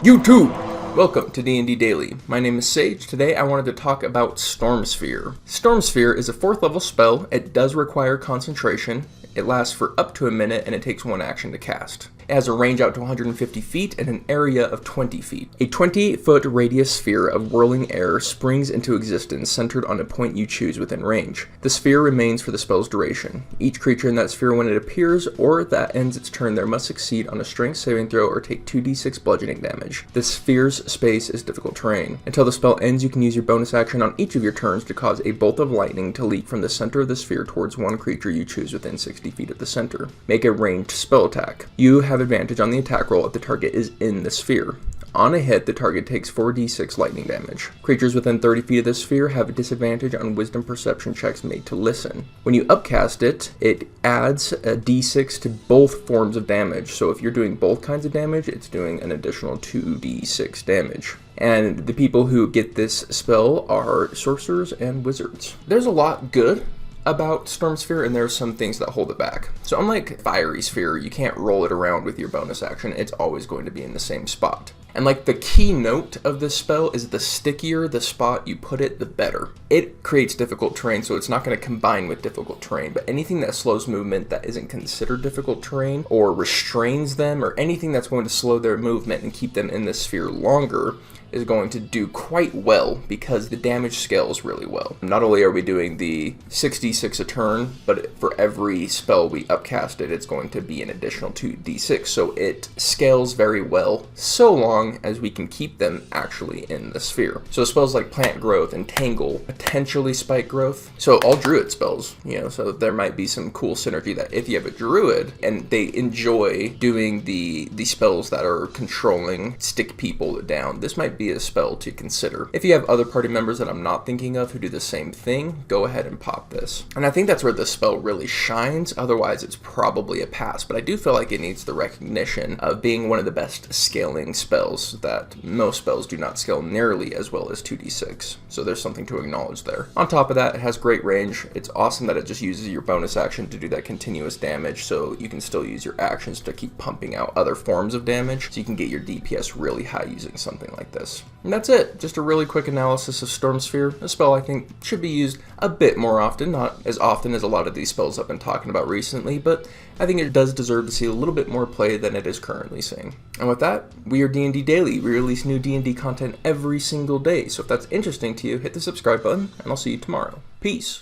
YouTube! Welcome to D&D Daily. My name is Sage. Today I wanted to talk about Storm Sphere. Storm Sphere is a 4th level spell. It does require concentration. It lasts for up to a minute and it takes 1 action to cast. It has a range out to 150 feet and an area of 20 feet. A 20-foot radius sphere of whirling air springs into existence centered on a point you choose within range. The sphere remains for the spell's duration. Each creature in that sphere when it appears or that ends its turn there must succeed on a strength saving throw or take 2d6 bludgeoning damage. The sphere's space is difficult terrain. Until the spell ends, you can use your bonus action on each of your turns to cause a bolt of lightning to leap from the center of the sphere towards one creature you choose within 60 feet of the center. Make a ranged spell attack. You have advantage on the attack roll if the target is in the sphere. On a hit, the target takes 4d6 lightning damage. Creatures within 30 feet of the sphere have a disadvantage on wisdom perception checks made to listen. When you upcast it, it adds a d6 to both forms of damage. So if you're doing both kinds of damage, it's doing an additional 2d6 damage. And the people who get this spell are sorcerers and wizards. There's a lot good about Storm Sphere, and there's some things that hold it back. So unlike Fiery Sphere, you can't roll it around with your bonus action. It's always going to be in the same spot. And like the key note of this spell is the stickier the spot you put it, the better. It creates difficult terrain, so it's not going to combine with difficult terrain, but anything that slows movement that isn't considered difficult terrain or restrains them or anything that's going to slow their movement and keep them in the sphere longer is going to do quite well because the damage scales really well. Not only are we doing the 6d6 a turn, but for every spell we upcast it, it's going to be an additional 2d6, so it scales very well so long as we can keep them actually in the sphere. So spells like Plant Growth and Tangle, potentially Spike Growth, so all Druid spells, so there might be some cool synergy that if you have a Druid and they enjoy doing the spells that are controlling, stick people down, this might be a spell to consider. If you have other party members that I'm not thinking of who do the same thing, go ahead and pop this. And I think that's where the spell really shines, otherwise it's probably a pass, but I do feel like it needs the recognition of being one of the best scaling spells that most spells do not scale nearly as well as 2d6, so there's something to acknowledge there. On top of that, it has great range. It's awesome that it just uses your bonus action to do that continuous damage, so you can still use your actions to keep pumping out other forms of damage, so you can get your DPS really high using something like this. And that's it. Just a really quick analysis of Storm Sphere, a spell I think should be used a bit more often, not as often as a lot of these spells I've been talking about recently, but I think it does deserve to see a little bit more play than it is currently seeing. And with that, we are D&D Daily. We release new D&D content every single day, so if that's interesting to you, hit the subscribe button, and I'll see you tomorrow. Peace!